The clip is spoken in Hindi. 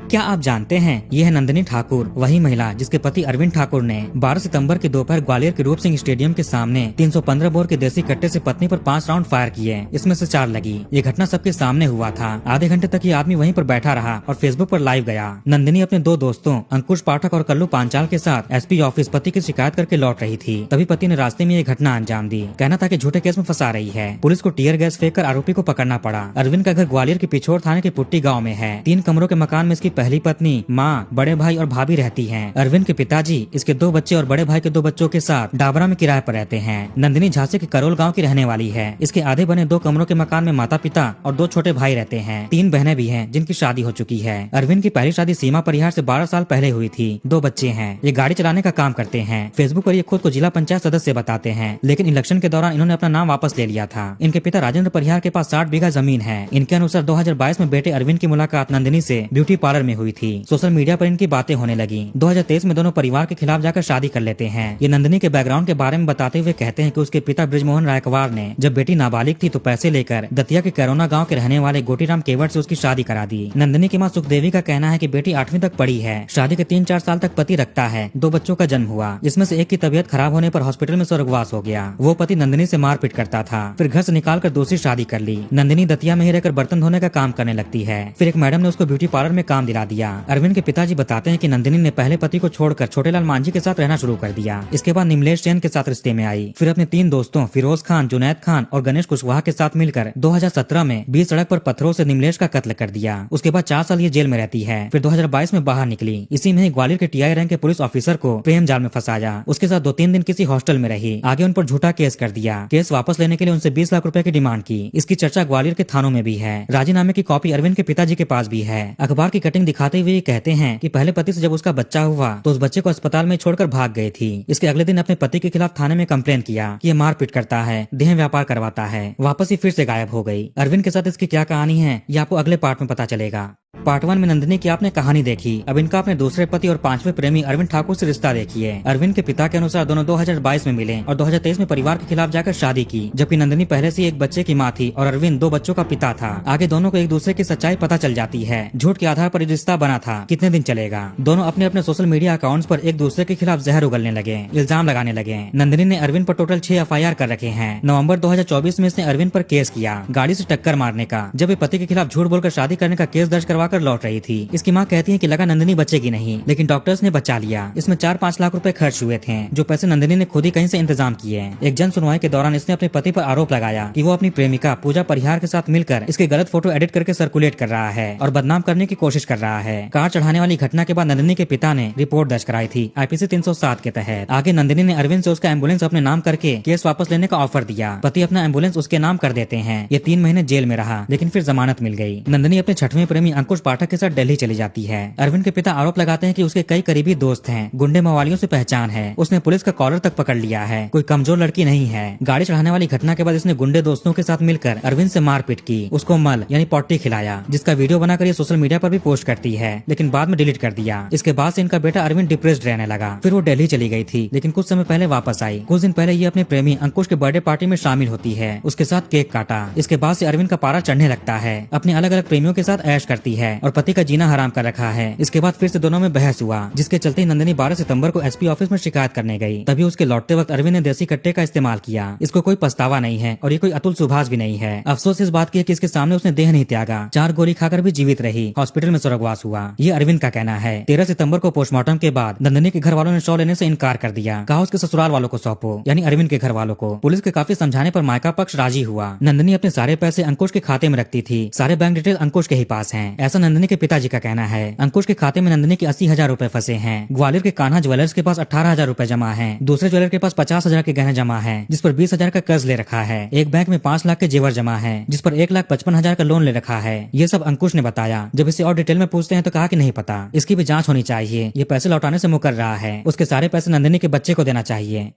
क्या आप जानते हैं ये है नंदिनी ठाकुर, वही महिला जिसके पति अरविंद ठाकुर ने 12 सितंबर की दोपहर ग्वालियर के रूप सिंह स्टेडियम के सामने 315 बोर के देसी कट्टे से पत्नी पर 5 राउंड फायर किए, इसमें से 4 लगी। ये घटना सबके सामने हुआ था। आधे घंटे तक ये आदमी वहीं पर बैठा रहा और फेसबुक पर लाइव गया। नंदिनी अपने 2 दोस्तों अंकुश पाठक और कल्लू पांचाल के साथ एसपी ऑफिस पति की शिकायत करके लौट रही थी। तभी पति ने रास्ते में ये घटना अंजाम दी। कहना था कि झूठे केस में फंसा रही है। पुलिस को टीयर गैस फेंक कर आरोपी को पकड़ना पड़ा। अरविंद का घर ग्वालियर के पिछोर थाने के पुट्टी गाँव में है। 3 कमरों के मकान में इसकी पहली पत्नी, माँ, बड़े भाई और भाभी रहती हैं। अरविंद के पिताजी इसके 2 बच्चे और बड़े भाई के 2 बच्चों के साथ डाबरा में किराए पर रहते हैं। नंदिनी झांसी के करोल गांव की रहने वाली है। इसके आधे बने 2 कमरों के मकान में माता पिता और 2 छोटे भाई रहते हैं। 3 बहनें भी हैं जिनकी शादी हो चुकी है। अरविंद की पहली शादी सीमा परिहार से 12 साल पहले हुई थी। 2 बच्चे हैं। ये गाड़ी चलाने का काम करते हैं। फेसबुक पर ये खुद को जिला पंचायत सदस्य बताते हैं, लेकिन इलेक्शन के दौरान इन्होंने अपना नाम वापस ले लिया था। इनके पिता राजेंद्र परिहार के पास 60 बीघा जमीन है। इनके अनुसार 2022 में बेटे अरविंद की मुलाकात नंदिनी से ब्यूटी पार्लर में हुई थी। सोशल मीडिया पर इनकी बातें होने लगी। 2023 में दोनों परिवार के खिलाफ जाकर शादी कर लेते हैं। ये नंदिनी के बैकग्राउंड के बारे में बताते हुए कहते हैं कि उसके पिता ब्रिजमोहन रायकवार ने जब बेटी नाबालिग थी तो पैसे लेकर दतिया के कैरोना गांव के रहने वाले गोटीराम केवट से उसकी शादी करा दी। नंदिनी की मां सुखदेवी का कहना है कि बेटी 8वीं तक पढ़ी है। शादी के 3-4 साल तक पति रखता है। 2 बच्चों का जन्म हुआ, जिसमें से एक की तबीयत खराब होने पर हॉस्पिटल में स्वर्गवास हो गया। वो पति नंदिनी से मारपीट करता था। फिर घर से निकाल कर दूसरी शादी कर ली। नंदिनी दतिया में ही रहकर बर्तन धोने का काम करने लगती है। फिर एक मैडम ने उसको ब्यूटी पार्लर में काम दिला दिया। अरविंद के पिताजी बताते हैं कि नंदिनी ने पहले पति को छोड़कर छोटेलाल मांझी के साथ रहना शुरू कर दिया। इसके बाद निमलेश जैन के साथ रिश्ते में आई। फिर अपने 3 दोस्तों फिरोज खान, जुनैद खान और गणेश कुशवाहा के साथ मिलकर 2017 में 20 सड़क पर पत्थरों से निमलेश का कत्ल कर दिया। उसके बाद 4 साल ये जेल में रहती है। फिर 2022 में बाहर निकली। इसी में ही ग्वालियर के टीआई रैंक के पुलिस ऑफिसर को प्रेम जाल में फंसाया। उसके साथ 2-3 दिन किसी हॉस्टल में रही। आगे उन पर झूठा केस कर दिया। केस वापस लेने के लिए उनसे 20 लाख रुपए की डिमांड की। इसकी चर्चा ग्वालियर के थानों में भी है। राजीनामे की कॉपी अरविंद के पिताजी के पास भी है। अखबार की कटिंग दिखाते हुए कहते हैं कि पहले पति से जब उसका बच्चा हुआ तो उस बच्चे को अस्पताल में छोड़कर भाग गई थी। इसके अगले दिन अपने पति के खिलाफ थाने में कंप्लेन किया कि ये मारपीट करता है, देह व्यापार करवाता है। वापस ही फिर से गायब हो गई। अरविंद के साथ इसकी क्या कहानी है ये आपको अगले पार्ट में पता चलेगा। पार्ट 1 में नंदिनी की आपने कहानी देखी। अब इनका अपने दूसरे पति और 5वें प्रेमी अरविंद ठाकुर से रिश्ता देखिए। अरविंद के पिता के अनुसार दोनों 2022 में मिले और 2023 में परिवार के खिलाफ जाकर शादी की, जबकि नंदिनी पहले से एक बच्चे की मां थी और अरविंद 2 बच्चों का पिता था। आगे दोनों को एक दूसरे की सच्चाई पता चल जाती है। झूठ के आधार पर रिश्ता बना था। कितने दिन चलेगा? दोनों अपने अपने सोशल मीडिया अकाउंट्स पर एक दूसरे के खिलाफ जहर उगलने लगे, इल्जाम लगाने लगे। नंदिनी ने अरविंद पर टोटल 6 FIR कर रखे हैं। नवंबर 2024 में इसने अरविंद पर केस किया, गाड़ी से टक्कर मारने का, जब ये पति के खिलाफ झूठ बोलकर शादी करने का केस दर्ज करवा कर लौट रही थी। इसकी मां कहती है कि लगा नंदिनी बचेगी नहीं, लेकिन डॉक्टर्स ने बचा लिया। इसमें 4-5 लाख रुपए खर्च हुए थे, जो पैसे नंदिनी ने खुद ही कहीं से इंतजाम किए। एक जन सुनवाई के दौरान इसने अपने पति पर आरोप लगाया कि वो अपनी प्रेमिका पूजा परिहार के साथ मिलकर इसके गलत फोटो एडिट करके सर्कुलेट कर रहा है और बदनाम करने की कोशिश कर रहा है। कार चढ़ाने वाली घटना के बाद नंदिनी के पिता ने रिपोर्ट दर्ज कराई थी IPC 307 के तहत। आगे नंदिनी ने अरविंद से उसका एम्बुलेंस अपने नाम करके केस वापस लेने का ऑफर दिया। पति अपना एम्बुलेंस उसके नाम कर देते हैं। ये 3 महीने जेल में रहा, लेकिन फिर जमानत मिल गई। नंदिनी अपने 6वें प्रेमी अंकुश पाठक के साथ दिल्ली चली जाती है। अरविंद के पिता आरोप लगाते हैं कि उसके कई करीबी दोस्त हैं, गुंडे मवालियों से पहचान है। उसने पुलिस का कॉलर तक पकड़ लिया है। कोई कमजोर लड़की नहीं है। गाड़ी चढ़ाने वाली घटना के बाद इसने गुंडे दोस्तों के साथ मिलकर अरविंद से मारपीट की, उसको मल यानी पॉटी खिलाया, जिसका वीडियो बनाकर ये सोशल मीडिया पर भी पोस्ट करती है, लेकिन बाद में डिलीट कर दिया। इसके बाद से इनका बेटा अरविंद डिप्रेस्ड रहने लगा। फिर वो दिल्ली चली गई थी, लेकिन कुछ समय पहले वापस आई। कुछ दिन पहले ये अपने प्रेमी अंकुश के बर्थडे पार्टी में शामिल होती है। उसके साथ केक काटा। इसके बाद से अरविंद का पारा चढ़ने लगता है। अपने अलग अलग प्रेमियों के साथ ऐश करती है और पति का जीना हराम कर रखा है। इसके बाद फिर से दोनों में बहस हुआ, जिसके चलते नंदिनी 12 सितंबर को एसपी ऑफिस में शिकायत करने गई। तभी उसके लौटते वक्त अरविंद ने देसी कट्टे का इस्तेमाल किया। इसको कोई पछतावा नहीं है और ये कोई अतुल सुभाष भी नहीं है। अफसोस इस बात की है कि इसके सामने उसने देह नहीं त्यागा। 4 गोली खाकर भी जीवित रही, हॉस्पिटल में स्वर्गवास हुआ। ये अरविंद का कहना है। 13 सितंबर को पोस्टमार्टम के बाद नंदिनी के घर वालों ने शव लेने से इनकार कर दिया। कहा उसके ससुराल वालों को सौंपो, यानी अरविंद के घर वालों को। पुलिस के काफी समझाने पर मायका पक्ष राजी हुआ। नंदिनी अपने सारे पैसे अंकुश के खाते में रखती थी। सारे बैंक डिटेल अंकुश के ही पास हैं, ऐसा नंदिनी के पिताजी का कहना है। अंकुश के खाते में नंदिनी के 80,000 रुपए फंसे हैं। ग्वालियर के कान्हा ज्वेलर्स के पास 18,000 रुपए जमा है। दूसरे ज्वेलर के पास 50,000 के गहने जमा है, जिस पर 20,000 का कर्ज ले रखा है। एक बैंक में 5 लाख के जेवर जमा है, जिस पर 1,55,000 का लोन ले रखा है। ये सब अंकुश ने बताया। जब इसे और डिटेल में पूछते हैं तो कहा कि नहीं पता, इसकी भी जांच होनी चाहिए। ये पैसे लौटाने से मुकर रहा है। उसके सारे पैसे नंदिनी के बच्चे को देना चाहिए।